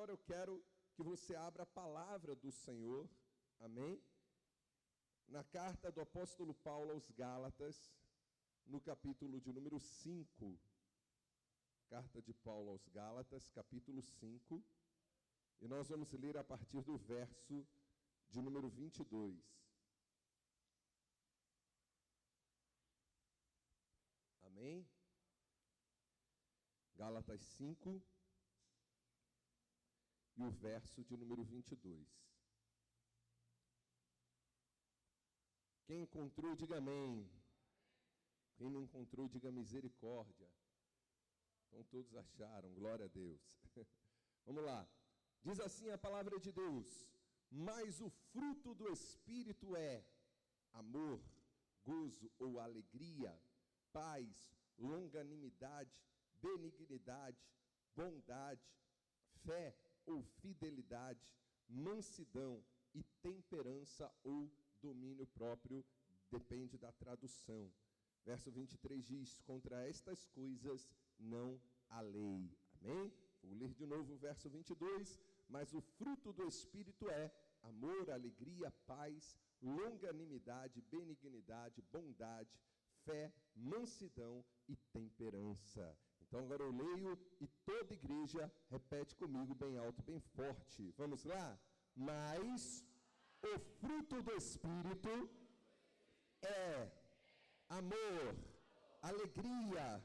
agora eu quero que você abra a palavra do Senhor, amém? Na carta do apóstolo Paulo aos Gálatas, no capítulo de número 5. Carta de Paulo aos Gálatas, capítulo 5. E nós vamos ler a partir do verso de número 22. Amém? Gálatas 5 e o verso de número 22. Quem encontrou, diga amém. Quem não encontrou, diga misericórdia. Então todos acharam, glória a Deus. Vamos lá. Diz assim a palavra de Deus: mas o fruto do Espírito é amor, gozo ou alegria, paz, longanimidade, benignidade, bondade, fé ou fidelidade, mansidão e temperança ou domínio próprio, depende da tradução. Verso 23 diz: contra estas coisas não há lei. Amém? Vou ler de novo o verso 22. Mas o fruto do Espírito é amor, alegria, paz, longanimidade, benignidade, bondade, fé, mansidão e temperança. Então agora eu leio e toda igreja repete comigo bem alto, bem forte. Vamos lá? Mas o fruto do Espírito é amor, alegria,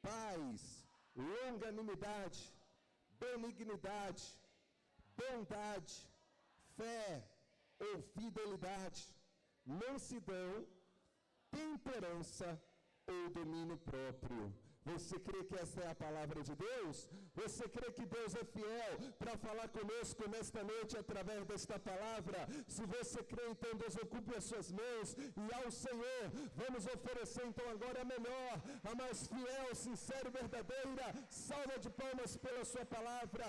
paz, longanimidade, benignidade, bondade, fé ou fidelidade, mansidão, temperança ou domínio próprio. Você crê que essa é a palavra de Deus? Você crê que Deus é fiel para falar conosco nesta noite através desta palavra? Se você crê, então Deus ocupe as suas mãos e ao Senhor vamos oferecer então agora a melhor, a mais fiel, sincera e verdadeira salva de palmas pela sua palavra.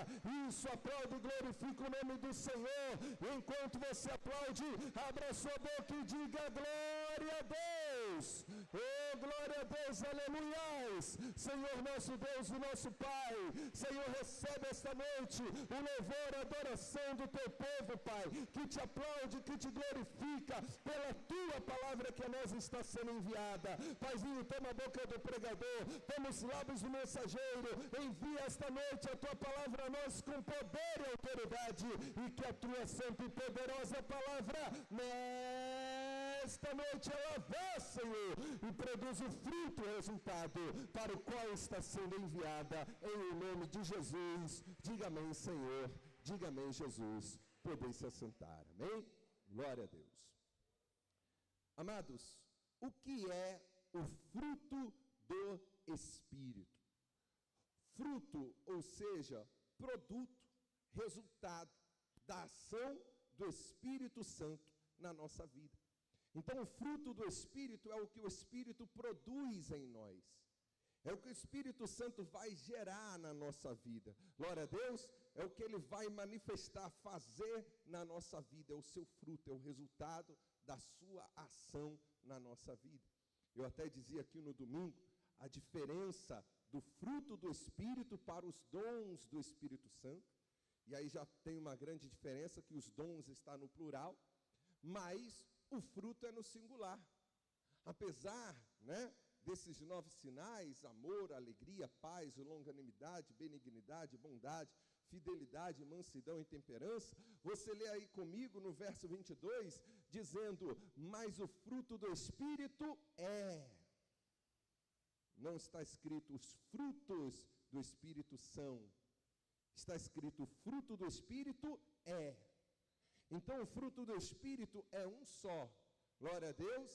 Isso, aplaude e glorifica o nome do Senhor. Enquanto você aplaude, abra sua boca e diga glória a Deus. Oh, glória a Deus, aleluias. Senhor nosso Deus e nosso Pai, Senhor, recebe esta noite o louvor, a adoração do teu povo, Pai, que te aplaude, que te glorifica pela tua palavra que a nós está sendo enviada. Paizinho, toma a boca do pregador, toma os lábios do mensageiro, envia esta noite a tua palavra a nós com poder e autoridade, e que a tua santa e poderosa palavra nesta noite ela vá, Senhor, e produz o fruto, o resultado para o qual está sendo enviada, em nome de Jesus. Diga amém, Senhor. Diga amém, Jesus. Podem se assentar. Amém? Glória a Deus. Amados, o que é o fruto do Espírito? Fruto, ou seja, produto, resultado da ação do Espírito Santo na nossa vida. Então, o fruto do Espírito é o que o Espírito produz em nós. É o que o Espírito Santo vai gerar na nossa vida. Glória a Deus, é o que ele vai manifestar, fazer na nossa vida. É o seu fruto, é o resultado da sua ação na nossa vida. Eu até dizia aqui no domingo, a diferença do fruto do Espírito para os dons do Espírito Santo. E aí já tem uma grande diferença, que os dons estão no plural, mas o fruto é no singular. Apesar, desses 9 sinais, amor, alegria, paz, longanimidade, benignidade, bondade, fidelidade, mansidão e temperança, você lê aí comigo no verso 22, dizendo, mas o fruto do Espírito é. Não está escrito os frutos do Espírito são. Está escrito o fruto do Espírito é. Então o fruto do Espírito é um só. Glória a Deus.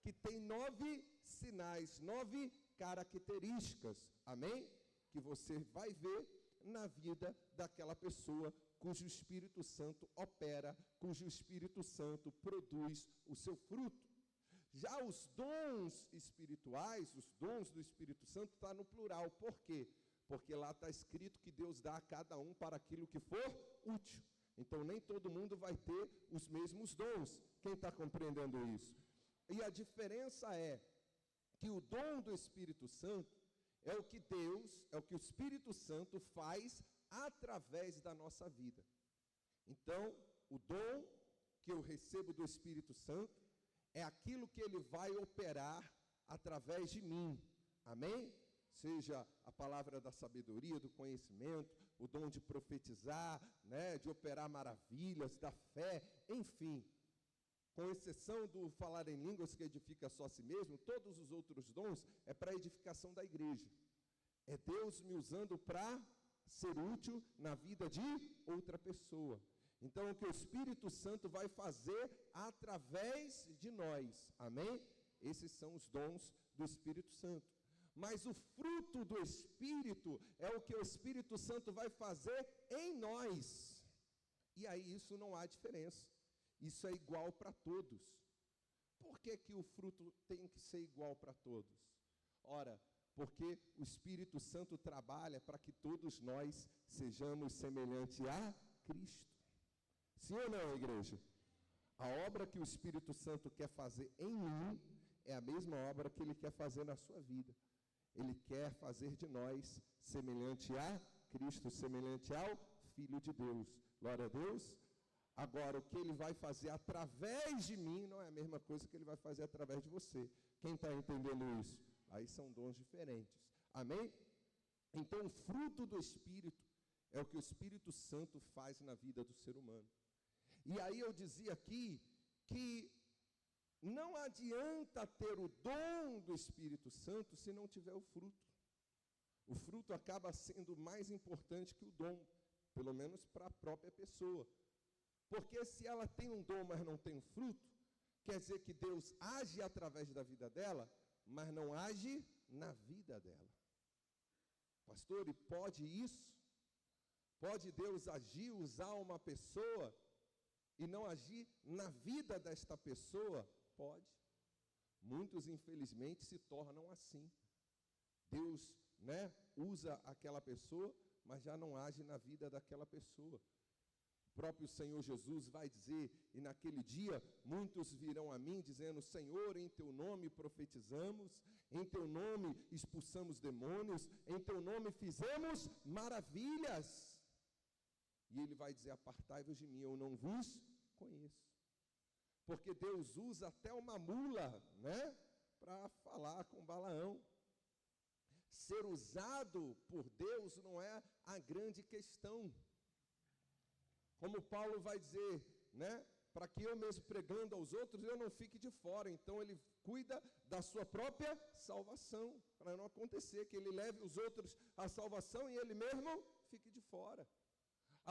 Que tem 9 sinais, 9 características, amém? Que você vai ver na vida daquela pessoa cujo Espírito Santo opera, cujo Espírito Santo produz o seu fruto. Já os dons espirituais, os dons do Espírito Santo, está no plural. Por quê? Porque lá está escrito que Deus dá a cada um para aquilo que for útil. Então nem todo mundo vai ter os mesmos dons. Quem está compreendendo isso? E a diferença é que o dom do Espírito Santo é o que Deus, é o que o Espírito Santo faz através da nossa vida. Então, o dom que eu recebo do Espírito Santo é aquilo que ele vai operar através de mim. Amém? Seja a palavra da sabedoria, do conhecimento, o dom de profetizar, né, de operar maravilhas, da fé, enfim. Com exceção do falar em línguas que edifica só a si mesmo, todos os outros dons é para a edificação da igreja. É Deus me usando para ser útil na vida de outra pessoa. Então, o que o Espírito Santo vai fazer através de nós. Amém? Esses são os dons do Espírito Santo. Mas o fruto do Espírito é o que o Espírito Santo vai fazer em nós. E aí isso não há diferença. Isso é igual para todos. Por que que o fruto tem que ser igual para todos? Ora, porque o Espírito Santo trabalha para que todos nós sejamos semelhantes a Cristo. Sim ou não, igreja? A obra que o Espírito Santo quer fazer em mim é a mesma obra que ele quer fazer na sua vida. Ele quer fazer de nós semelhante a Cristo, semelhante ao Filho de Deus. Glória a Deus. Agora, o que ele vai fazer através de mim não é a mesma coisa que ele vai fazer através de você. Quem está entendendo isso? Aí são dons diferentes. Amém? Então, o fruto do Espírito é o que o Espírito Santo faz na vida do ser humano. E aí eu dizia aqui que não adianta ter o dom do Espírito Santo se não tiver o fruto. O fruto acaba sendo mais importante que o dom, pelo menos para a própria pessoa. Porque se ela tem um dom, mas não tem um fruto, quer dizer que Deus age através da vida dela, mas não age na vida dela. Pastor, e pode isso? Pode Deus agir, usar uma pessoa e não agir na vida desta pessoa? Pode. Muitos, infelizmente, se tornam assim. Deus, né, usa aquela pessoa, mas já não age na vida daquela pessoa. O próprio Senhor Jesus vai dizer, e naquele dia muitos virão a mim dizendo: Senhor, em teu nome profetizamos, em teu nome expulsamos demônios, em teu nome fizemos maravilhas. E ele vai dizer: apartai-vos de mim, eu não vos conheço. Porque Deus usa até uma mula, né, para falar com Balaão. Ser usado por Deus não é a grande questão. Como Paulo vai dizer, né, para que eu mesmo pregando aos outros, eu não fique de fora. Então ele cuida da sua própria salvação, para não acontecer que ele leve os outros à salvação e ele mesmo fique de fora.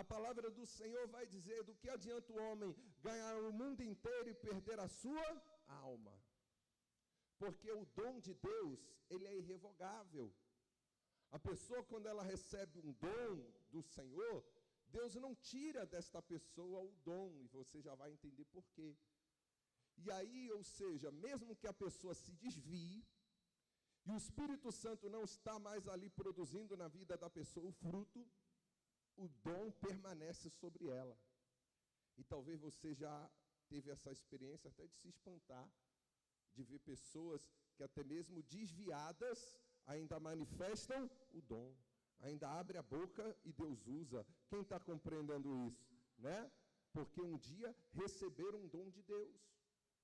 A palavra do Senhor vai dizer: do que adianta o homem ganhar o mundo inteiro e perder a sua alma? Porque o dom de Deus, ele é irrevogável. A pessoa, quando ela recebe um dom do Senhor, Deus não tira desta pessoa o dom, e você já vai entender por quê. E aí, ou seja, mesmo que a pessoa se desvie, e o Espírito Santo não está mais ali produzindo na vida da pessoa o fruto, o dom permanece sobre ela. E talvez você já teve essa experiência até de se espantar, de ver pessoas que até mesmo desviadas ainda manifestam o dom, ainda abre a boca e Deus usa. Quem está compreendendo isso? Né? Porque um dia receberam um dom de Deus.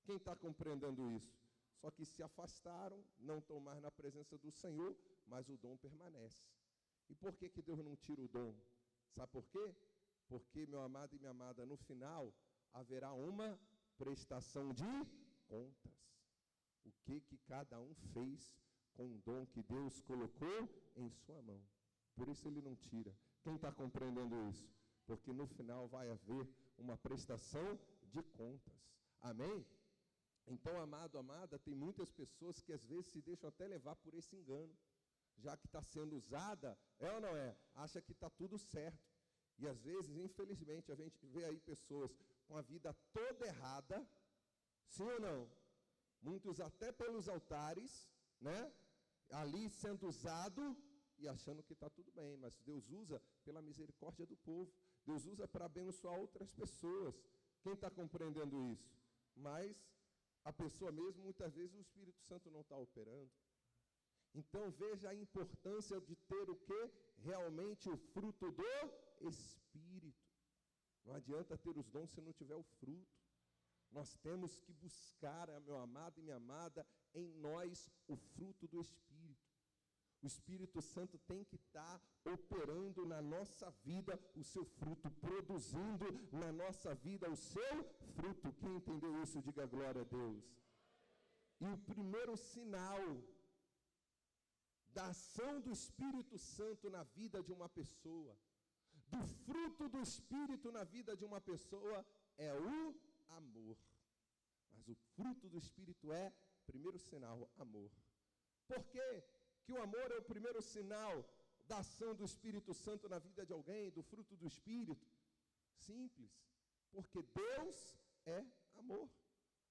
Quem está compreendendo isso? Só que se afastaram, não estão mais na presença do Senhor, mas o dom permanece. E por que que Deus não tira o dom? Sabe por quê? Porque, meu amado e minha amada, no final haverá uma prestação de contas. O que cada um fez com o dom que Deus colocou em sua mão. Por isso ele não tira. Quem está compreendendo isso? Porque no final vai haver uma prestação de contas. Amém? Então, amado, amada, tem muitas pessoas que às vezes se deixam até levar por esse engano. Já que está sendo usada, é ou não é? Acha que está tudo certo. E às vezes, infelizmente, a gente vê aí pessoas com a vida toda errada, sim ou não? Muitos até pelos altares, né? Ali sendo usado e achando que está tudo bem, mas Deus usa pela misericórdia do povo. Deus usa para abençoar outras pessoas. Quem está compreendendo isso? Mas a pessoa mesmo, muitas vezes, o Espírito Santo não está operando. Então veja a importância de ter o quê? Realmente o fruto do Espírito. Não adianta ter os dons se não tiver o fruto. Nós temos que buscar, meu amado e minha amada, em nós o fruto do Espírito. O Espírito Santo tem que estar operando na nossa vida o seu fruto, produzindo na nossa vida o seu fruto. Quem entendeu isso, diga glória a Deus. E o primeiro sinal da ação do Espírito Santo na vida de uma pessoa, do fruto do Espírito na vida de uma pessoa, é o amor. Mas o fruto do Espírito é, primeiro sinal, amor. Por quê que o amor é o primeiro sinal da ação do Espírito Santo na vida de alguém, do fruto do Espírito? Simples, porque Deus é amor.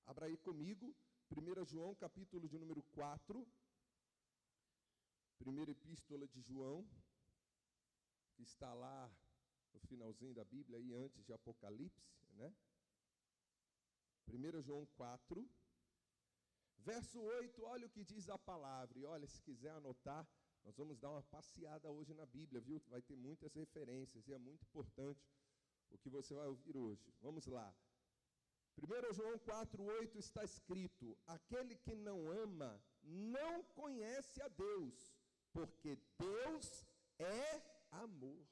Abra aí comigo, 1 João, capítulo de número 4, primeira epístola de João, que está lá no finalzinho da Bíblia, aí antes de Apocalipse, né? 1 João 4, verso 8, olha o que diz a palavra. E olha, se quiser anotar, nós vamos dar uma passeada hoje na Bíblia, viu? Vai ter muitas referências e é muito importante o que você vai ouvir hoje. Vamos lá. 1 João 4, 8 está escrito: aquele que não ama não conhece a Deus, porque Deus é amor.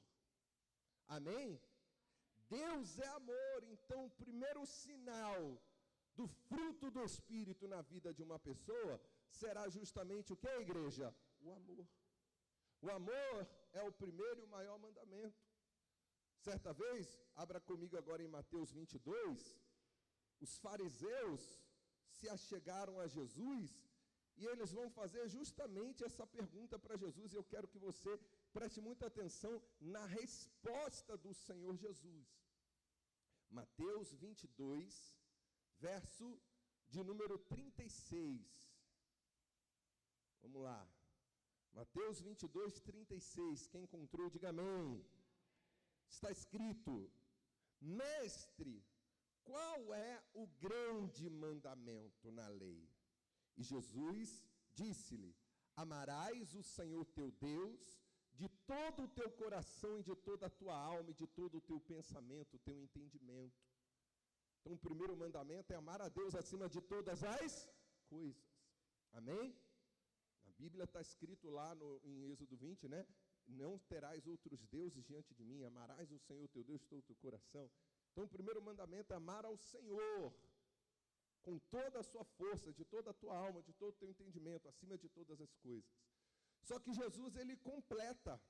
Amém? Deus é amor. Então, o primeiro sinal do fruto do Espírito na vida de uma pessoa será justamente o que, igreja? O amor. O amor é o primeiro e o maior mandamento. Certa vez, abra comigo agora em Mateus 22, os fariseus se achegaram a Jesus e eles vão fazer justamente essa pergunta para Jesus, e eu quero que você preste muita atenção na resposta do Senhor Jesus. Mateus 22, verso de número 36. Vamos lá. Mateus 22, 36. Quem encontrou, diga amém. Está escrito: mestre, qual é o grande mandamento na lei? E Jesus disse-lhe: amarás o Senhor teu Deus de todo o teu coração e de toda a tua alma e de todo o teu pensamento, o teu entendimento. Então, o primeiro mandamento é amar a Deus acima de todas as coisas. Amém? Na Bíblia está escrito lá em Êxodo 20, né? Não terás outros deuses diante de mim, amarás o Senhor teu Deus de todo o teu coração. Então, o primeiro mandamento é amar ao Senhor com toda a sua força, de toda a tua alma, de todo o teu entendimento, acima de todas as coisas. Só que Jesus, ele completa,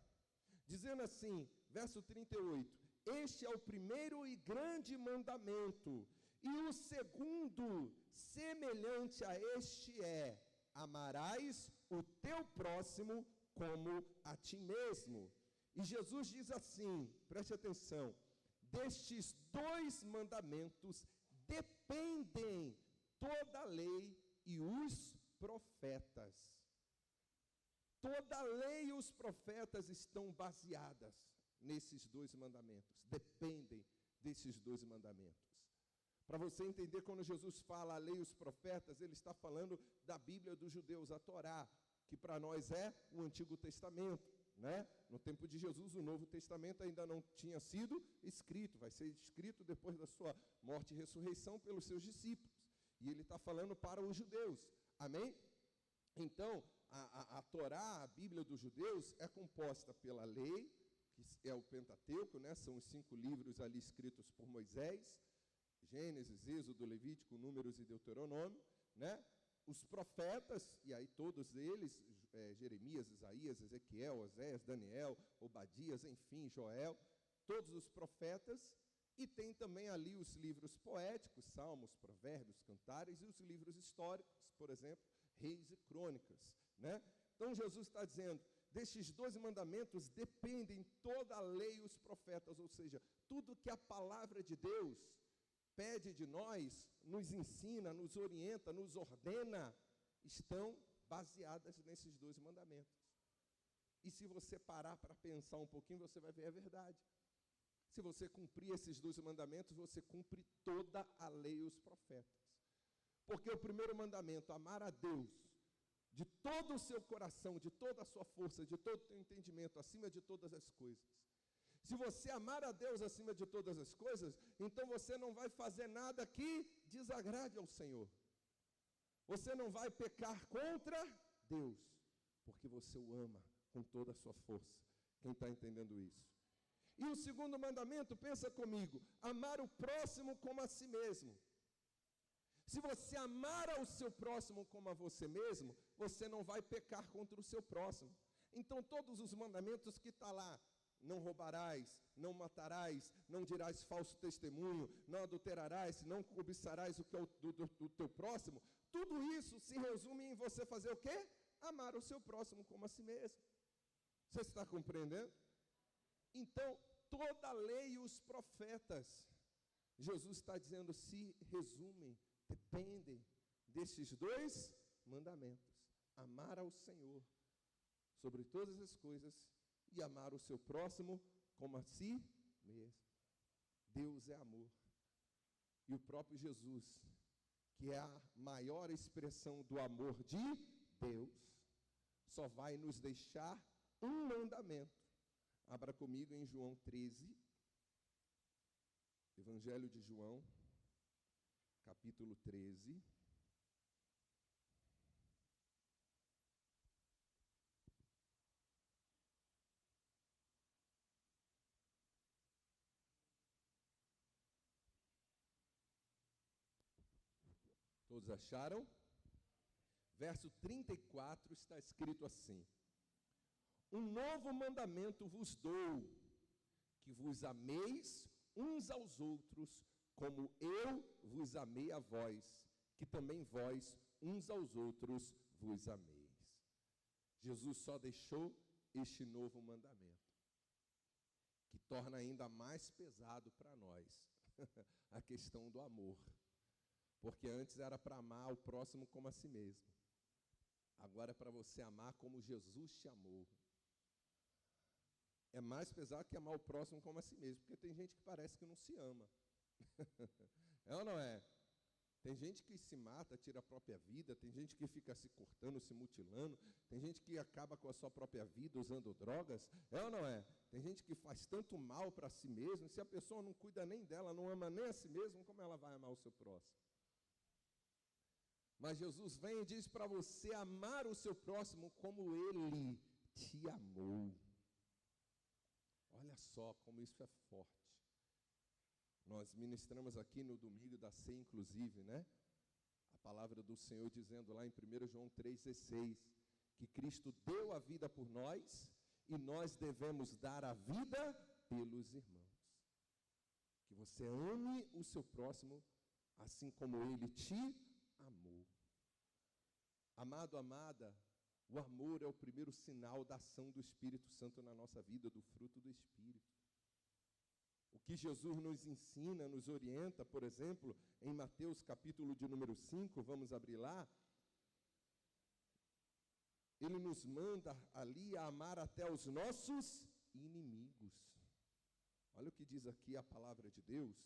dizendo assim, verso 38, este é o primeiro e grande mandamento, e o segundo, semelhante a este é, amarás o teu próximo como a ti mesmo. E Jesus diz assim, preste atenção, destes dois mandamentos dependem toda a lei e os profetas. Toda a lei e os profetas estão baseadas nesses dois mandamentos, dependem desses dois mandamentos. Para você entender, quando Jesus fala a lei e os profetas, ele está falando da Bíblia dos judeus, a Torá, que para nós é o Antigo Testamento, né? No tempo de Jesus, o Novo Testamento ainda não tinha sido escrito, vai ser escrito depois da sua morte e ressurreição pelos seus discípulos. E ele está falando para os judeus, amém? Então, a Torá, a Bíblia dos judeus, é composta pela lei, que é o Pentateuco, né? São os 5 livros ali escritos por Moisés, Gênesis, Êxodo, Levítico, Números e Deuteronômio, né? Os profetas, e aí todos eles, Jeremias, Isaías, Ezequiel, Oséias, Daniel, Obadias, enfim, Joel, todos os profetas, e tem também ali os livros poéticos, Salmos, Provérbios, Cantares, e os livros históricos, por exemplo, Reis e Crônicas, né? Então Jesus está dizendo, destes dois mandamentos dependem toda a lei e os profetas, ou seja, tudo que a palavra de Deus pede de nós, nos ensina, nos orienta, nos ordena, estão baseadas nesses dois mandamentos. E se você parar para pensar um pouquinho, você vai ver a verdade. Se você cumprir esses dois mandamentos, você cumpre toda a lei e os profetas. Porque o primeiro mandamento, amar a Deus de todo o seu coração, de toda a sua força, de todo o teu entendimento, acima de todas as coisas. Se você amar a Deus acima de todas as coisas, então você não vai fazer nada que desagrade ao Senhor. Você não vai pecar contra Deus, porque você o ama com toda a sua força. Quem está entendendo isso? E o segundo mandamento, pensa comigo, amar o próximo como a si mesmo. Se você amar ao seu próximo como a você mesmo, você não vai pecar contra o seu próximo. Então todos os mandamentos que está lá, não roubarás, não matarás, não dirás falso testemunho, não adulterarás, não cobiçarás o que é do teu próximo, tudo isso se resume em você fazer o quê? Amar o seu próximo como a si mesmo. Você está compreendendo? Então, toda a lei e os profetas, Jesus está dizendo, se resumem, dependem destes dois mandamentos. Amar ao Senhor sobre todas as coisas e amar o seu próximo como a si mesmo. Deus é amor. E o próprio Jesus, que é a maior expressão do amor de Deus, só vai nos deixar um mandamento. Abra comigo em João 13, Evangelho de João, capítulo 13. Todos acharam? Verso 34 está escrito assim: um novo mandamento vos dou, que vos ameis uns aos outros, como eu vos amei a vós, que também vós uns aos outros vos ameis. Jesus só deixou este novo mandamento, que torna ainda mais pesado para nós a questão do amor. Porque antes era para amar o próximo como a si mesmo. Agora é para você amar como Jesus te amou. É mais pesado que amar o próximo como a si mesmo, porque tem gente que parece que não se ama. É ou não é? Tem gente que se mata, tira a própria vida, tem gente que fica se cortando, se mutilando, tem gente que acaba com a sua própria vida usando drogas, é ou não é? Tem gente que faz tanto mal para si mesmo, se a pessoa não cuida nem dela, não ama nem a si mesma, como ela vai amar o seu próximo? Mas Jesus vem e diz para você amar o seu próximo como Ele te amou. Olha só como isso é forte. Nós ministramos aqui no domingo da ceia, inclusive, né? A palavra do Senhor dizendo lá em 1 João 3,16, que Cristo deu a vida por nós e nós devemos dar a vida pelos irmãos. Que você ame o seu próximo assim como Ele te amou. Amado, amada, o amor é o primeiro sinal da ação do Espírito Santo na nossa vida, do fruto do Espírito. O que Jesus nos ensina, nos orienta, por exemplo, em Mateus capítulo de número 5, vamos abrir lá, Ele nos manda ali a amar até os nossos inimigos. Olha o que diz aqui a palavra de Deus.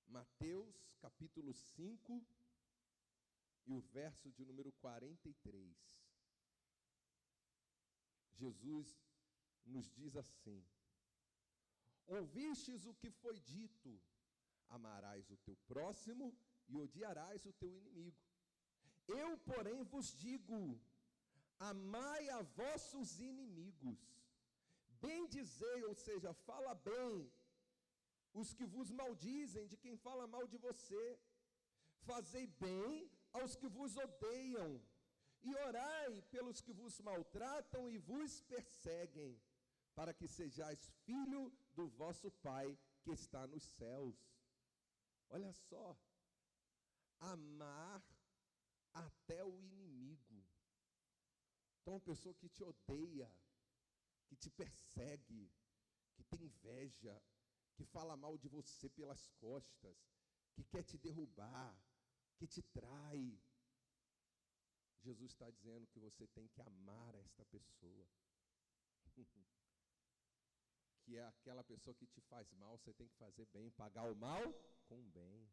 Mateus capítulo 5, e o verso de número 43. Jesus nos diz assim: ouvistes o que foi dito, amarás o teu próximo e odiarás o teu inimigo. Eu, porém, vos digo, amai a vossos inimigos, bendizei, ou seja, fala bem, os que vos maldizem, de quem fala mal de você, fazei bem aos que vos odeiam, e orai pelos que vos maltratam e vos perseguem, para que sejais filho do vosso Pai que está nos céus. Olha só, amar até o inimigo. Então, uma pessoa que te odeia, que te persegue, que tem inveja, que fala mal de você pelas costas, que quer te derrubar, que te trai. Jesus está dizendo que você tem que amar esta pessoa. Que é aquela pessoa que te faz mal, você tem que fazer bem, pagar o mal com o bem.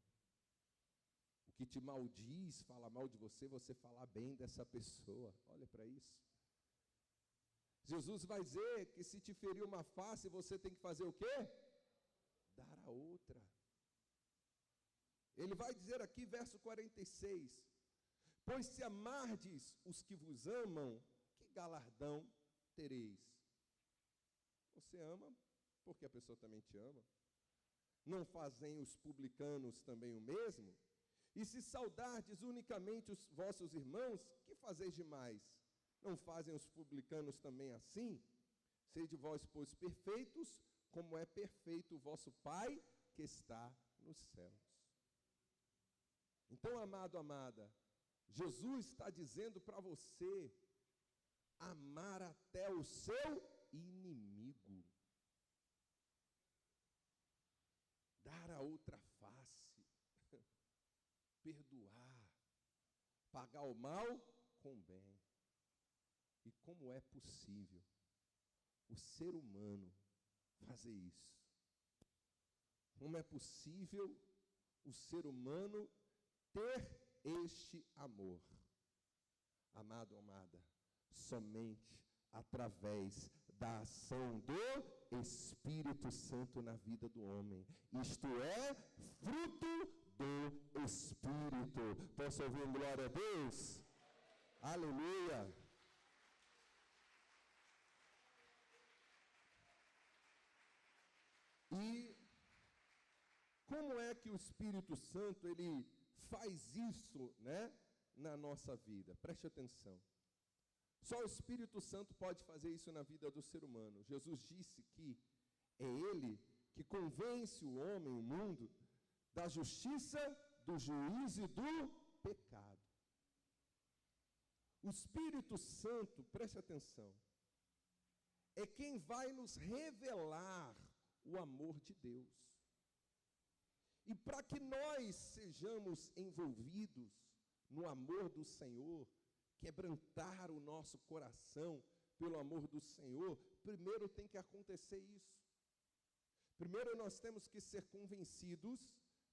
O que te maldiz, fala mal de você, você falar bem dessa pessoa. Olha para isso. Jesus vai dizer que se te ferir uma face, você tem que fazer o quê? Dar a outra. Ele vai dizer aqui, verso 46, pois se amardes os que vos amam, que galardão tereis? Você ama porque a pessoa também te ama. Não fazem os publicanos também o mesmo? E se saudardes unicamente os vossos irmãos, que fazeis demais? Não fazem os publicanos também assim? Sede vós, pois, perfeitos, como é perfeito o vosso Pai que está nos céus. Então, amado, amada, Jesus está dizendo para você amar até o seu inimigo. Dar a outra face. Perdoar. Pagar o mal com o bem. E como é possível o ser humano fazer isso? Como é possível o ser humano ter este amor? Amado, amada, somente através da ação do Espírito Santo na vida do homem. Isto é fruto do Espírito. Posso ouvir glória a Deus? Aleluia! E como é que o Espírito Santo, ele faz isso, né, na nossa vida? Preste atenção. Só o Espírito Santo pode fazer isso na vida do ser humano. Jesus disse que é Ele que convence o homem, o mundo, da justiça, do juízo e do pecado. O Espírito Santo, preste atenção, é quem vai nos revelar o amor de Deus. E para que nós sejamos envolvidos no amor do Senhor, quebrantar o nosso coração pelo amor do Senhor, primeiro tem que acontecer isso. Primeiro nós temos que ser convencidos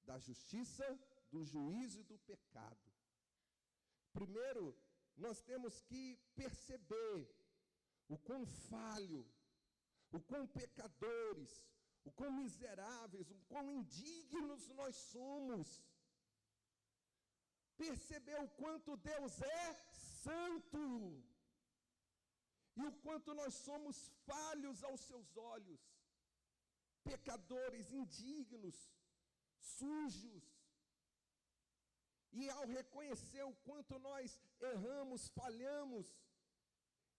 da justiça, do juízo e do pecado. Primeiro, nós temos que perceber o quão falho, o quão pecadores, o quão miseráveis, o quão indignos nós somos. Perceber o quanto Deus é santo e o quanto nós somos falhos aos seus olhos, pecadores, indignos, sujos. E ao reconhecer o quanto nós erramos, falhamos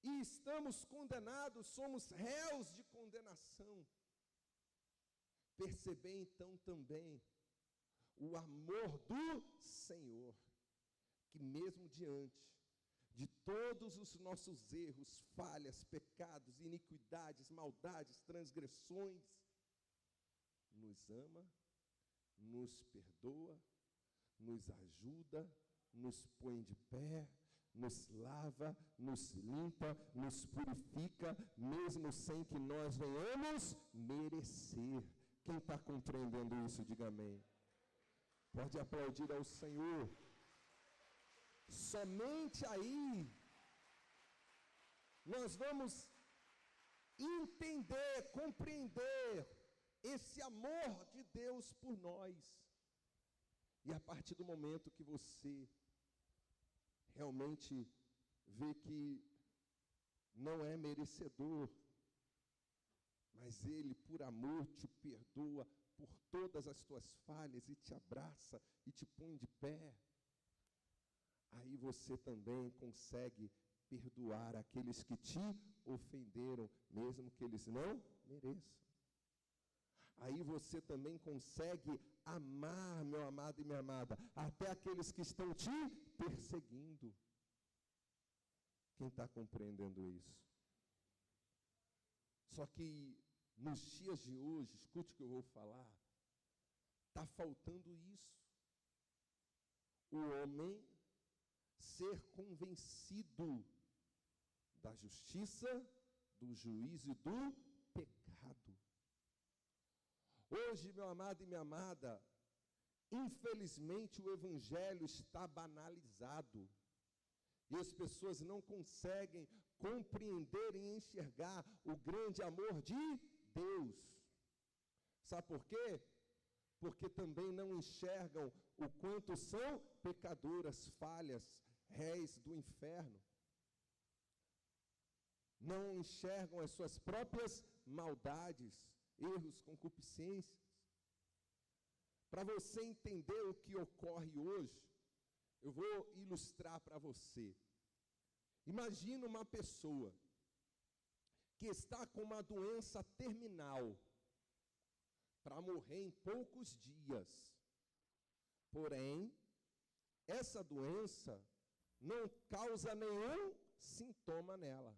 e estamos condenados, somos réus de condenação, perceber então também o amor do Senhor, que mesmo diante de todos os nossos erros, falhas, pecados, iniquidades, maldades, transgressões, nos ama, nos perdoa, nos ajuda, nos põe de pé, nos lava, nos limpa, nos purifica, mesmo sem que nós venhamos merecer. Quem está compreendendo isso, diga amém. Pode aplaudir ao Senhor. Somente aí nós vamos entender, compreender esse amor de Deus por nós. E a partir do momento que você realmente vê que não é merecedor, mas Ele, por amor, te perdoa por todas as tuas falhas e te abraça e te põe de pé, aí você também consegue perdoar aqueles que te ofenderam, mesmo que eles não mereçam. Aí você também consegue amar, meu amado e minha amada, até aqueles que estão te perseguindo. Quem está compreendendo isso? Só que nos dias de hoje, escute o que eu vou falar, está faltando isso. O homem ser convencido da justiça, do juízo e do pecado. Hoje, meu amado e minha amada, Infelizmente, o evangelho está banalizado. E as pessoas não conseguem compreender e enxergar o grande amor de Deus. Sabe por quê? Porque também não enxergam o quanto são pecadoras, falhas, réis do inferno. Não enxergam as suas próprias maldades, erros, concupiscências. Para você entender o que ocorre hoje, eu vou ilustrar para você. Imagina uma pessoa que está com uma doença terminal para morrer em poucos dias. Porém, essa doença não causa nenhum sintoma nela.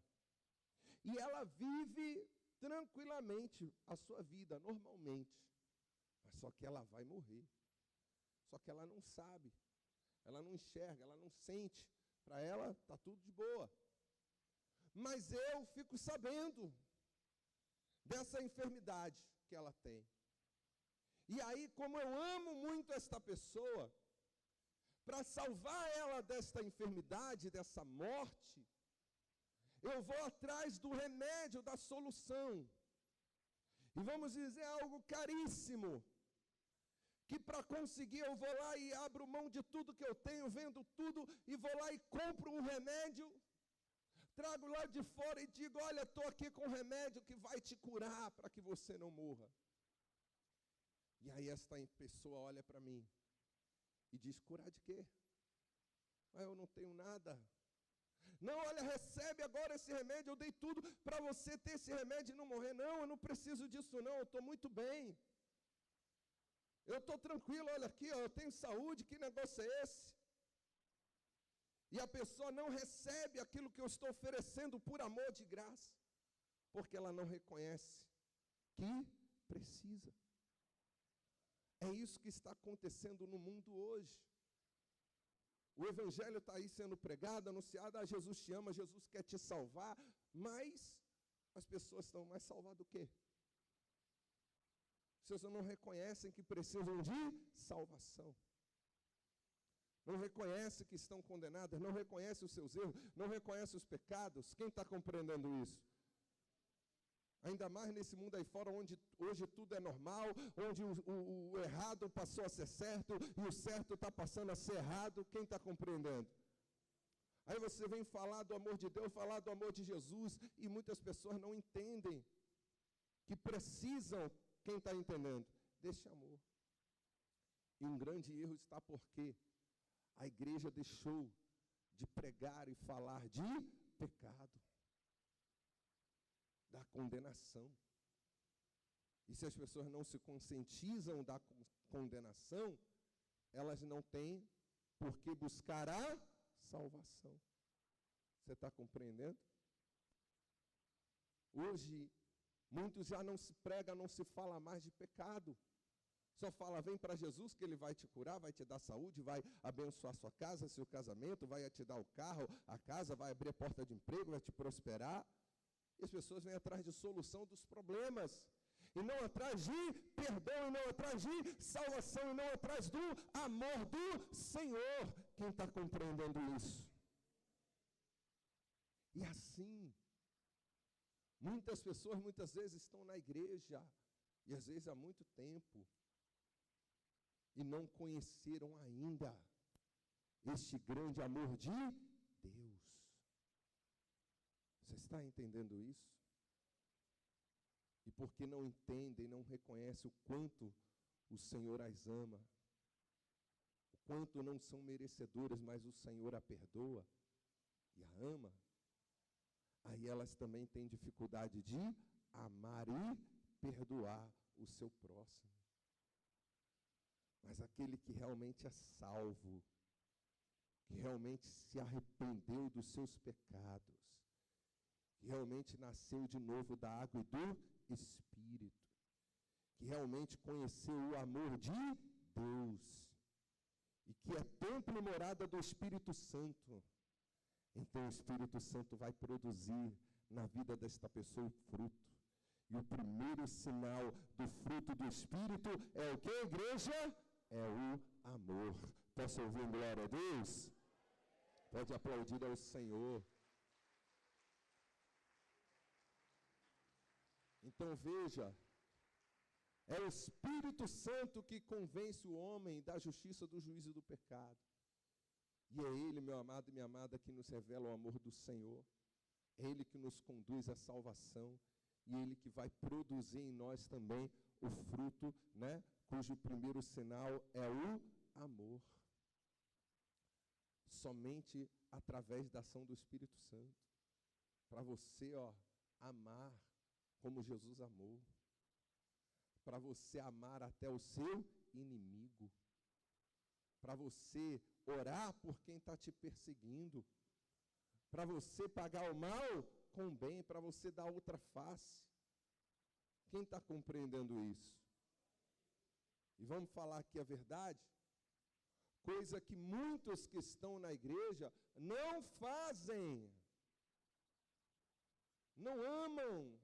E ela vive tranquilamente a sua vida, normalmente. Mas só que ela vai morrer. Só que ela não sabe. Ela não enxerga, ela não sente. Para ela está tudo de boa. Mas eu fico sabendo dessa enfermidade que ela tem. E aí, como eu amo muito esta pessoa, para salvar ela desta enfermidade, dessa morte, eu vou atrás do remédio, da solução. E vamos dizer algo caríssimo, que para conseguir eu vou lá e abro mão de tudo que eu tenho, vendo tudo, e vou lá e compro um remédio, trago lá de fora e digo, olha, estou aqui com um remédio que vai te curar para que você não morra. E aí esta pessoa olha para mim e diz, curar de quê? Mas eu não tenho nada. Não, olha, recebe agora esse remédio, eu dei tudo para você ter esse remédio e não morrer. Não, eu não preciso disso não, eu estou muito bem. Eu estou tranquilo, olha aqui, ó, eu tenho saúde, que negócio é esse? E a pessoa não recebe aquilo que eu estou oferecendo por amor de graça, porque ela não reconhece que precisa. É isso que está acontecendo no mundo hoje. O evangelho está aí sendo pregado, anunciado, Jesus te ama, Jesus quer te salvar, mas as pessoas estão mais salvadas do quê? As pessoas não reconhecem que precisam de salvação. Não reconhecem que estão condenadas, não reconhecem os seus erros, não reconhecem os pecados. Quem está compreendendo isso? Ainda mais nesse mundo aí fora, onde hoje tudo é normal, onde o errado passou a ser certo e o certo está passando a ser errado. Quem está compreendendo? Aí você vem falar do amor de Deus, falar do amor de Jesus, e muitas pessoas não entendem que precisam, quem está entendendo, desse amor. E um grande erro está porque a igreja deixou de pregar e falar de pecado, da condenação. E se as pessoas não se conscientizam da condenação, elas não têm por que buscar a salvação. Você está compreendendo? Hoje, muitos já não se prega, não se fala mais de pecado. Só fala, vem para Jesus que Ele vai te curar, vai te dar saúde, vai abençoar sua casa, seu casamento, vai te dar o carro, a casa, vai abrir a porta de emprego, vai te prosperar. E as pessoas vêm atrás de solução dos problemas, e não atrás de perdão, e não atrás de salvação, e não atrás do amor do Senhor. Quem está compreendendo isso? E assim, muitas pessoas muitas vezes estão na igreja, e às vezes há muito tempo, e não conheceram ainda este grande amor de Deus. Você está entendendo isso? E porque não entendem, não reconhecem o quanto o Senhor as ama, o quanto não são merecedoras, mas o Senhor a perdoa e a ama, aí elas também têm dificuldade de amar e perdoar o seu próximo. Mas aquele que realmente é salvo, que realmente se arrependeu dos seus pecados, que realmente nasceu de novo da água e do Espírito, que realmente conheceu o amor de Deus, e que é templo e morada do Espírito Santo, então o Espírito Santo vai produzir na vida desta pessoa o fruto. E o primeiro sinal do fruto do Espírito é o que, igreja? é o amor. Posso ouvir glória a Deus? Pode aplaudir ao Senhor. Então veja, é o Espírito Santo que convence o homem da justiça, do juízo e do pecado. E é Ele, meu amado e minha amada, que nos revela o amor do Senhor. É Ele que nos conduz à salvação. E Ele que vai produzir em nós também o fruto, né? Cujo primeiro sinal é o amor. Somente através da ação do Espírito Santo. Para você, amar como Jesus amou. Para você amar até o seu inimigo. Para você orar por quem está te perseguindo. Para você pagar o mal com o bem, para você dar outra face. Quem está compreendendo isso? E vamos falar aqui a verdade? Coisa que muitos que estão na igreja não fazem. Não amam.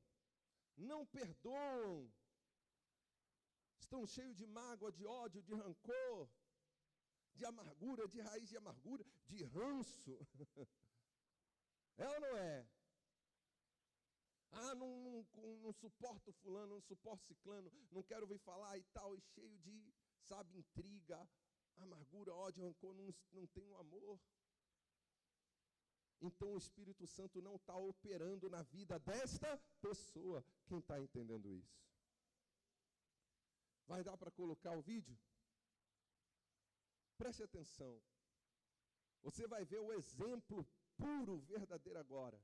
Não perdoam. Estão cheios de mágoa, de ódio, de rancor, de amargura, de raiz de amargura, de ranço. É ou não é? Não suporto fulano, não suporto ciclano, não quero ouvir falar e tal, e cheio de, intriga, amargura, ódio, rancor, não tem amor. Então o Espírito Santo não está operando na vida desta pessoa. Quem está entendendo isso? Vai dar para colocar o vídeo? Preste atenção. Você vai ver o exemplo puro, verdadeiro agora,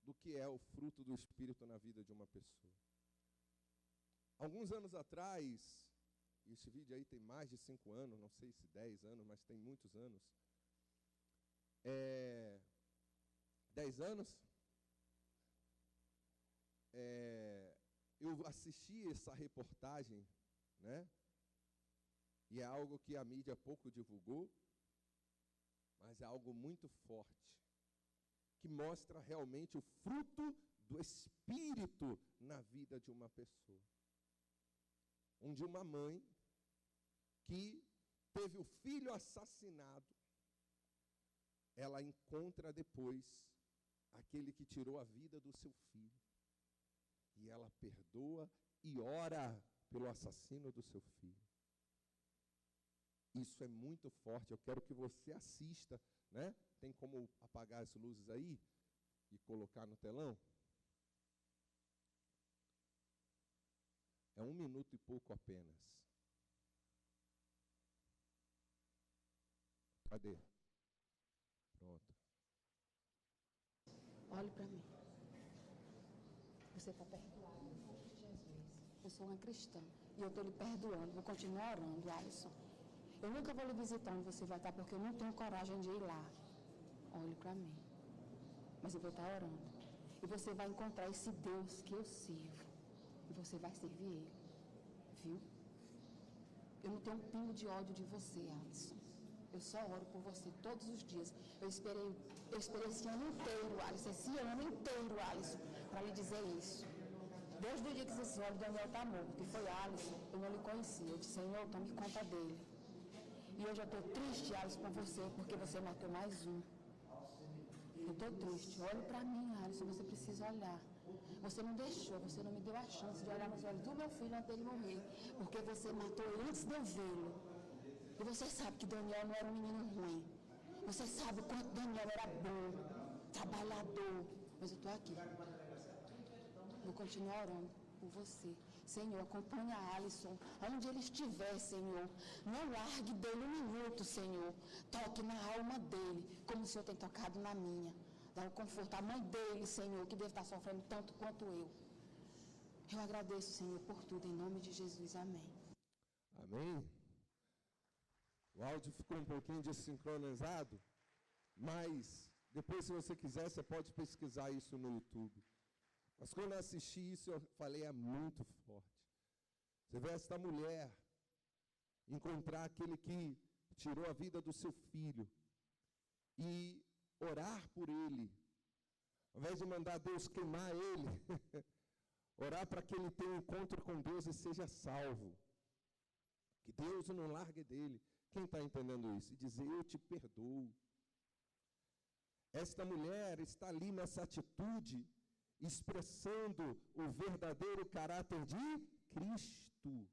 do que é o fruto do Espírito na vida de uma pessoa. Alguns anos atrás, esse vídeo aí tem mais de 5 anos, não sei se 10 anos, mas tem muitos anos. 10 anos? Eu assisti essa reportagem, né? E é algo que a mídia pouco divulgou, mas é algo muito forte, que mostra realmente o fruto do Espírito na vida de uma pessoa. Onde uma mãe que teve o filho assassinado, ela encontra depois aquele que tirou a vida do seu filho. E ela perdoa e ora pelo assassino do seu filho. Isso é muito forte, eu quero que você assista, né? Tem como apagar as luzes aí e colocar no telão? É 1 minuto e pouco apenas. Cadê? Pronto. Olhe para mim. Você está perdoado em nome de Jesus. Eu sou uma cristã e eu estou lhe perdoando. Vou continuar orando, Alisson. Eu nunca vou lhe visitar onde você vai estar porque eu não tenho coragem de ir lá. Olhe para mim. Mas eu vou estar orando. E você vai encontrar esse Deus que eu sirvo. E você vai servir Ele. Viu? Eu não tenho um pingo de ódio de você, Alisson. Eu só oro por você todos os dias. Eu esperei esse ano inteiro, Alisson. Esse ano inteiro, Alisson, para lhe dizer isso. Desde o dia que você disse, olha, o Daniel está morto, que foi Alisson, eu não lhe conhecia. Eu disse, Senhor, tome conta dele. E hoje eu estou triste, Alisson, por você, porque você matou mais um. Eu estou triste. Olhe para mim, Alisson, você precisa olhar. Você não deixou, você não me deu a chance de olhar nos olhos do meu filho antes dele morrer. Porque você matou ele antes de eu vê-lo. E você sabe que Daniel não era um menino ruim. Você sabe o quanto Daniel era bom, trabalhador. Mas eu estou aqui. Vou continuar orando por você. Senhor, acompanha Alisson, onde ele estiver, Senhor. Não largue dele um minuto, Senhor. Toque na alma dele, como o Senhor tem tocado na minha. Dá um conforto à mãe dele, Senhor, que deve estar sofrendo tanto quanto eu. Eu agradeço, Senhor, por tudo, em nome de Jesus. Amém. Amém. O áudio ficou um pouquinho desincronizado, mas depois, se você quiser, você pode pesquisar isso no YouTube. Mas quando eu assisti isso, eu falei, é muito forte. Você vê esta mulher encontrar aquele que tirou a vida do seu filho e orar por ele, ao invés de mandar Deus queimar ele, orar para que ele tenha um encontro com Deus e seja salvo. que Deus não largue dele. Quem está entendendo isso? E dizer, eu te perdoo. Esta mulher está ali nessa atitude, expressando o verdadeiro caráter de Cristo.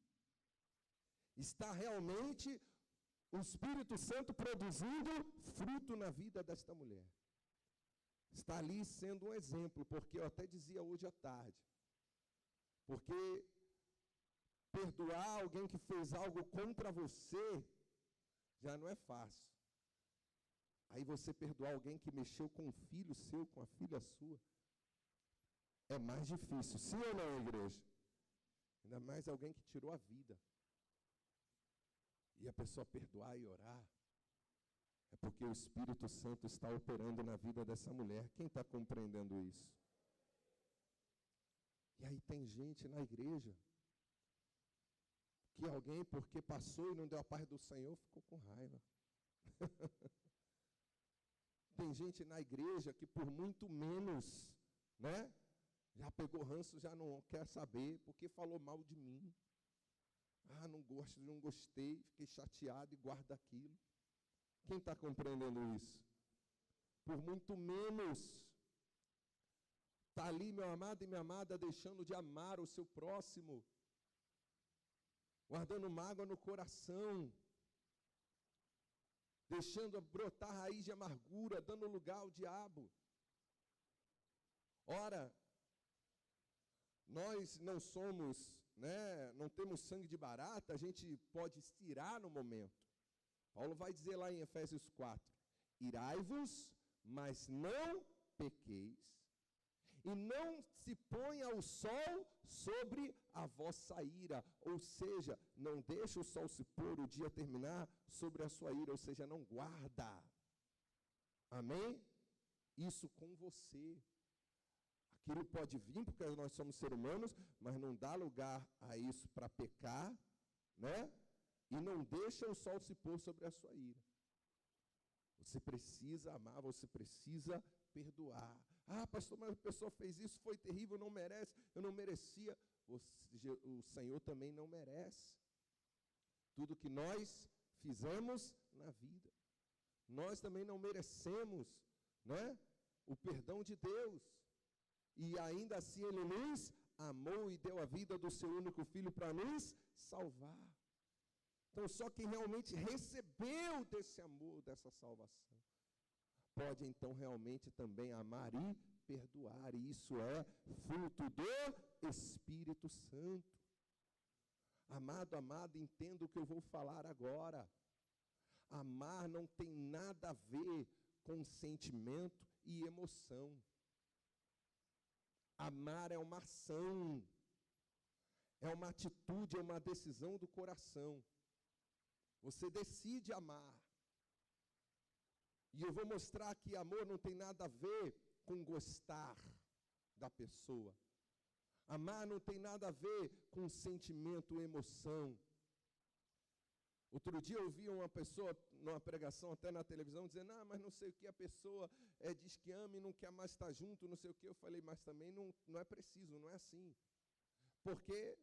Está realmente o Espírito Santo produzindo fruto na vida desta mulher. Está ali sendo um exemplo, porque eu até dizia hoje à tarde, porque perdoar alguém que fez algo contra você já não é fácil. Aí você perdoar alguém que mexeu com um filho seu, com a filha sua, é mais difícil. Sim ou não, igreja? Ainda mais alguém que tirou a vida. E a pessoa perdoar e orar, é porque o Espírito Santo está operando na vida dessa mulher. Quem está compreendendo isso? E aí tem gente na igreja que alguém, porque passou e não deu a paz do Senhor, ficou com raiva. Tem gente na igreja que por muito menos, né, já pegou ranço, já não quer saber, porque falou mal de mim. Ah, não gosto, não gostei, fiquei chateado e guarda aquilo. Quem está compreendendo isso? Por muito menos. Está ali, meu amado e minha amada, deixando de amar o seu próximo. Guardando mágoa no coração. Deixando brotar raiz de amargura, dando lugar ao diabo. Ora, nós não somos, né, não temos sangue de barata, a gente pode estirar no momento. Paulo vai dizer lá em Efésios 4, irai-vos, mas não pequeis, e não se ponha o sol sobre a vossa ira, ou seja, não deixa o sol se pôr, o dia terminar sobre a sua ira, ou seja, não guarda. Amém? Isso com você. Aquilo pode vir, porque nós somos seres humanos, mas não dá lugar a isso para pecar, né? E não deixa o sol se pôr sobre a sua ira. Você precisa amar, você precisa perdoar. Ah, pastor, mas a pessoa fez isso, foi terrível, não merece, eu não merecia. O Senhor também não merece. Tudo que nós fizemos na vida. Nós também não merecemos, né, o perdão de Deus. E ainda assim Ele nos amou e deu a vida do seu único filho para nos salvar. Então só quem realmente recebeu desse amor, dessa salvação, pode então realmente também amar e perdoar. E isso é fruto do Espírito Santo. Amado, amada, entenda o que eu vou falar agora. Amar não tem nada a ver com sentimento e emoção. Amar é uma ação, é uma atitude, é uma decisão do coração. Você decide amar. E eu vou mostrar que amor não tem nada a ver com gostar da pessoa. Amar não tem nada a ver com sentimento, emoção. Outro dia eu vi uma pessoa, numa pregação até na televisão, dizendo, mas não sei o que, a pessoa diz que ama e não quer mais estar junto, não sei o que. Eu falei, mas também não é preciso, não é assim. Porque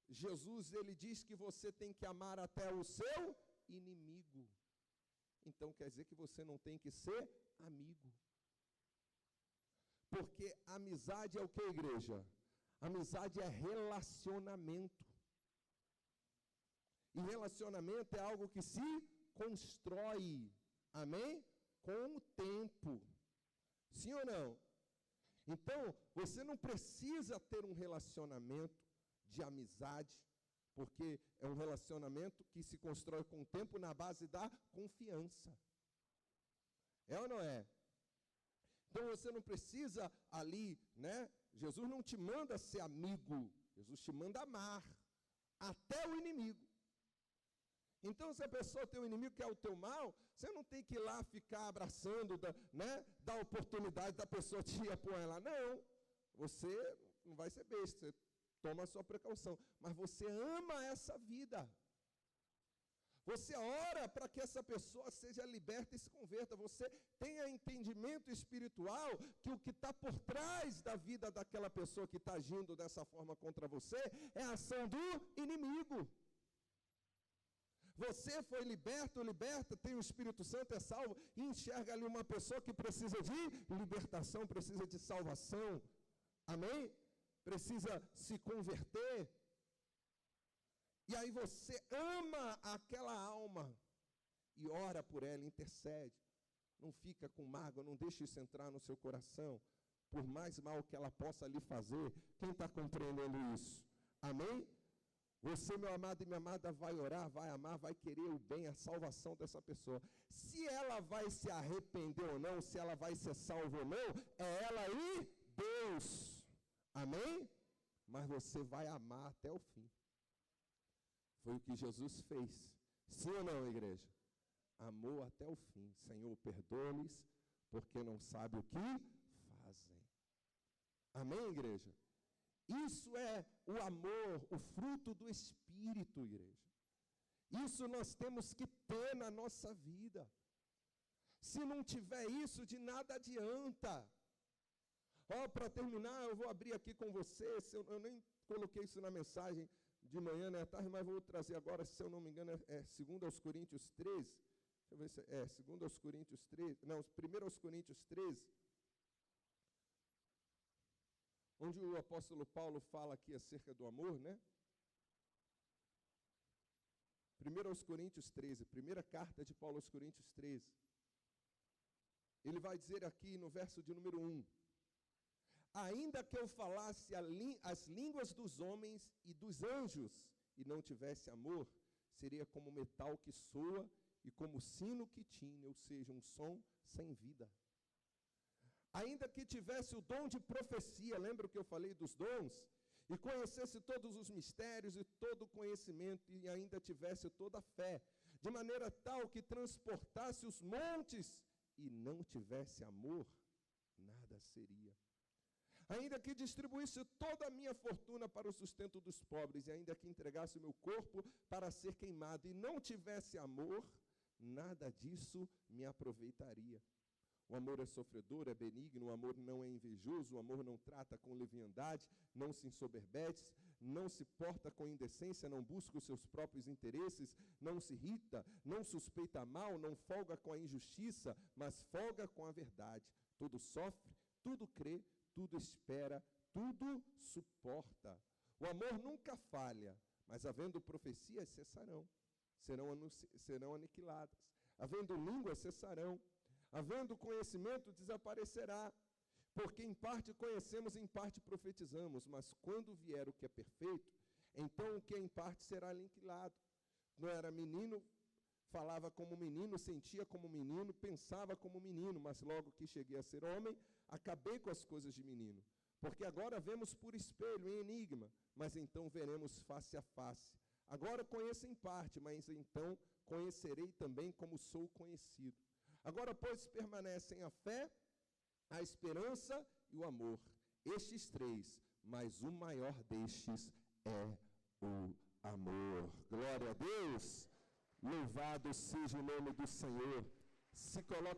Jesus, ele diz que você tem que amar até o seu inimigo. Então quer dizer que você não tem que ser amigo. Porque amizade é o que, igreja? Amizade é relacionamento. E relacionamento é algo que se constrói, amém? Com o tempo. Sim ou não? Então, você não precisa ter um relacionamento de amizade, porque é um relacionamento que se constrói com o tempo na base da confiança. É ou não é? Então você não precisa ali, né? Jesus não te manda ser amigo, Jesus te manda amar até o inimigo. Então, se a pessoa tem um inimigo que é o teu mal, você não tem que ir lá ficar abraçando, né? Dar oportunidade da pessoa te apoiar lá. Não, você não vai ser besta, você toma a sua precaução. Mas você ama essa vida. Você ora para que essa pessoa seja liberta e se converta. Você tenha entendimento espiritual que o que está por trás da vida daquela pessoa que está agindo dessa forma contra você é a ação do inimigo. Você foi liberto, liberta, tem o Espírito Santo, é salvo, e enxerga ali uma pessoa que precisa de libertação, precisa de salvação. Amém? Precisa se converter. E aí você ama aquela alma e ora por ela, intercede. Não fica com mágoa, não deixe isso entrar no seu coração, por mais mal que ela possa lhe fazer. Quem está compreendendo isso? Amém? Você, meu amado e minha amada, vai orar, vai amar, vai querer o bem, a salvação dessa pessoa. Se ela vai se arrepender ou não, se ela vai ser salva ou não, é ela e Deus. Amém? Mas você vai amar até o fim. Foi o que Jesus fez. Sim ou não, igreja? Amou até o fim. Senhor, perdoa-lhes, porque não sabe o que fazem. Amém, igreja? Isso é o amor, o fruto do Espírito, igreja. Isso nós temos que ter na nossa vida. Se não tiver isso, de nada adianta. Para terminar, eu vou abrir aqui com você, eu nem coloquei isso na mensagem de manhã, né, à tarde, mas vou trazer agora, se eu não me engano, é 2 Coríntios 13. Deixa eu ver se é 2 Coríntios 13, não, 1 Coríntios 13. Onde o apóstolo Paulo fala aqui acerca do amor, né? 1 Coríntios 13, primeira carta de Paulo aos Coríntios 13. Ele vai dizer aqui no verso de número 1: ainda que eu falasse as línguas dos homens e dos anjos e não tivesse amor, seria como metal que soa e como sino que tine, ou seja, um som sem vida. Ainda que tivesse o dom de profecia, lembra que eu falei dos dons? E conhecesse todos os mistérios e todo o conhecimento, e ainda tivesse toda a fé, de maneira tal que transportasse os montes, e não tivesse amor, nada seria. Ainda que distribuísse toda a minha fortuna para o sustento dos pobres, e ainda que entregasse o meu corpo para ser queimado, e não tivesse amor, nada disso me aproveitaria. O amor é sofredor, é benigno, o amor não é invejoso, o amor não trata com leviandade, não se ensoberbece, não se porta com indecência, não busca os seus próprios interesses, não se irrita, não suspeita mal, não folga com a injustiça, mas folga com a verdade. Tudo sofre, tudo crê, tudo espera, tudo suporta. O amor nunca falha, mas havendo profecias cessarão, serão aniquiladas. Havendo línguas cessarão, havendo conhecimento desaparecerá. Porque em parte conhecemos, em parte profetizamos, mas quando vier o que é perfeito, então o que é em parte será aniquilado. Não era menino, falava como menino, sentia como menino, pensava como menino, mas logo que cheguei a ser homem, acabei com as coisas de menino. Porque agora vemos por espelho, em enigma, mas então veremos face a face. Agora conheço em parte, mas então conhecerei também como sou conhecido. Agora, pois, permanecem a fé, a esperança e o amor. Estes três, mas o maior destes é o amor. Glória a Deus! Louvado seja o nome do Senhor. Se coloca